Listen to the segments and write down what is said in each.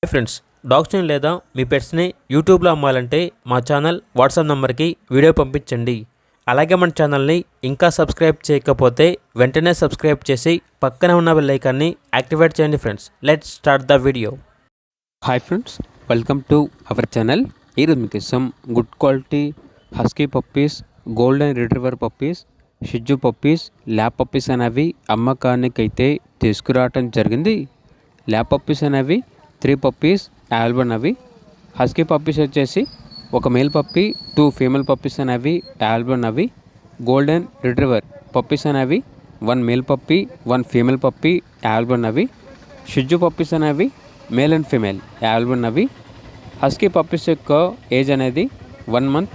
Hi friends, డాగ్స్ని లేదా మీ పెట్స్ని యూట్యూబ్లో అమ్మాలంటే మా ఛానల్ వాట్సాప్ నెంబర్కి వీడియో పంపించండి. అలాగే మన ఛానల్ని ఇంకా సబ్స్క్రైబ్ చేయకపోతే వెంటనే సబ్స్క్రైబ్ చేసి పక్కనే ఉన్న బెల్ ఐకాన్ని యాక్టివేట్ చేయండి. Friends, let's start the video. Hi friends, welcome to our channel. ఈరోజు మీకు ఇస్తాం good quality husky puppies, golden retriever puppies, షిజ్జు పప్పీస్, ల్యాబ్ పప్పీస్ అనేవి అమ్మకానికి అయితే తీసుకురావటం జరిగింది. ల్యాబ్ పప్పీస్ అనేవి 3 పప్పీస్ అవైలబుల్ అవి. హస్కీ పప్పీస్ వచ్చేసి ఒక మేల్ పప్పీ, 2 ఫీమేల్ పప్పీస్ అనేవి అవైలబుల్ అవి. గోల్డెన్ రిట్రీవర్ పప్పీస్ అనేవి 1 male puppy, 1 female puppy available అవి. షిజ్జు పప్పీస్ అనేవి మేల్ అండ్ ఫీమేల్ అవైలబుల్ అవి. హస్కీ పప్పీస్ యొక్క ఏజ్ అనేది 1 మంత్.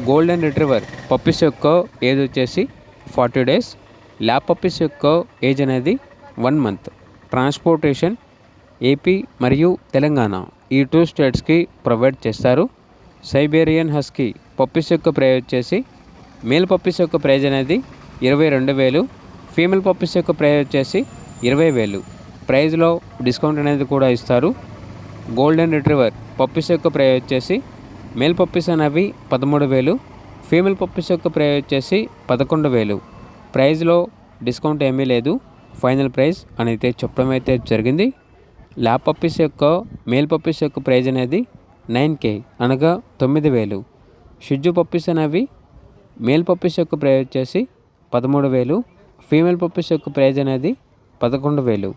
గోల్డెన్ రిట్రీవర్ పప్పీస్ యొక్క ఏజ్ వచ్చేసి 40 డేస్. ల్యాబ్ పప్పీస్ యొక్క ఏజ్ అనేది 1 మంత్. ట్రాన్స్పోర్టేషన్ ఏపీ మరియు తెలంగాణ ఈ 2 స్టేట్స్కి ప్రొవైడ్ చేస్తారు. సైబేరియన్ హస్కీ పప్పీస్ యొక్క ప్రైజ్ వచ్చేసి మేల్ పప్పీస్ యొక్క ప్రైజ్ అనేది 22,000, ఫీమేల్ పప్పీస్ యొక్క ప్రైజ్ వచ్చేసి 20,000. ప్రైజ్లో డిస్కౌంట్ అనేది కూడా ఇస్తారు. గోల్డెన్ రిట్రీవర్ పప్పీస్ యొక్క ప్రైజ్ వచ్చేసి మేల్ పప్పీస్ అనేవి 13,000, ఫీమేల్ పప్పీస్ యొక్క ప్రైజ్ వచ్చేసి 11,000. ప్రైజ్లో డిస్కౌంట్ ఏమీ లేదు. ఫైనల్ ప్రైస్ అని అయితే చెప్పడం అయితే జరిగింది. ల్యాబ్ పప్పీస్ యొక్క మేల్ పప్పీస్ యొక్క ప్రైజ్ అనేది 9K అనగా 9,000. షిజ్జు పప్పీస్ అనేవి మేల్ పప్పీస్ యొక్క ప్రైజ్ వచ్చేసి 13,000, ఫీమేల్ పప్పీస్ యొక్క ప్రైజ్ అనేది 11,000.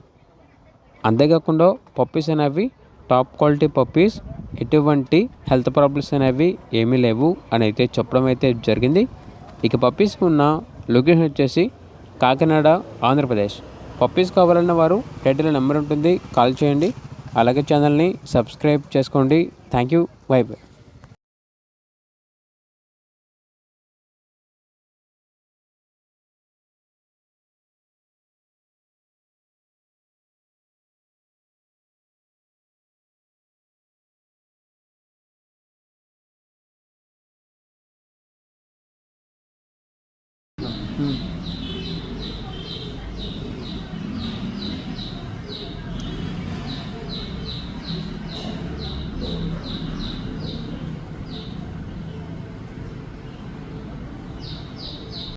అంతేకాకుండా పప్పీస్ అనేవి టాప్ క్వాలిటీ పప్పీస్, ఎటువంటి హెల్త్ ప్రాబ్లమ్స్ అనేవి ఏమీ లేవు అని అయితే చెప్పడం అయితే జరిగింది. ఇక పప్పీస్కి ఉన్న లొకేషన్ వచ్చేసి కాకినాడ, ఆంధ్రప్రదేశ్. పప్పీస్ కావాలన్న వారు టైటిల్ నెంబర్ ఉంటుంది, కాల్ చేయండి. అలాగే ఛానల్ని సబ్స్క్రైబ్ చేసుకోండి. Thank you. By by.